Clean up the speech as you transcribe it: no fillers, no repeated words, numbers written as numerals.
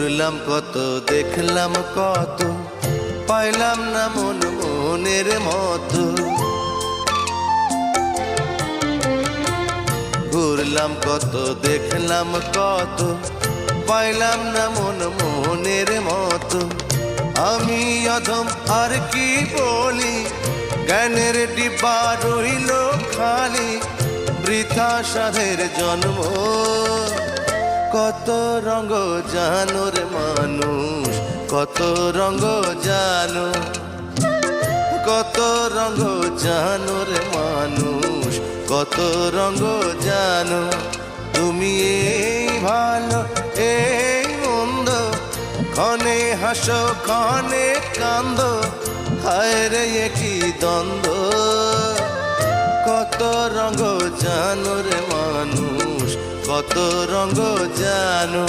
ঘুরলাম কত, দেখলাম কত, পাইলাম না মন মনের মতো। ঘুরলাম কত, দেখলাম কত, পাইলাম না মন মনের মতো। আমি অধম আর কি বলি, জ্ঞানের ডিব্বা রইল খালি, বৃথা সাধের জন্ম। কত রঙ জানো রে মানুষ, কত রঙ জানো, কত রঙ জানো রে মানুষ, কত রঙ জানো। তুমি এই ভালো এই মন্দ, ক্ষণে হাসো ক্ষণে কান্দো, হায় রে কি দ্বন্দ্ব। কত রঙ জানো রে মানুষ, কত রঙ জানো।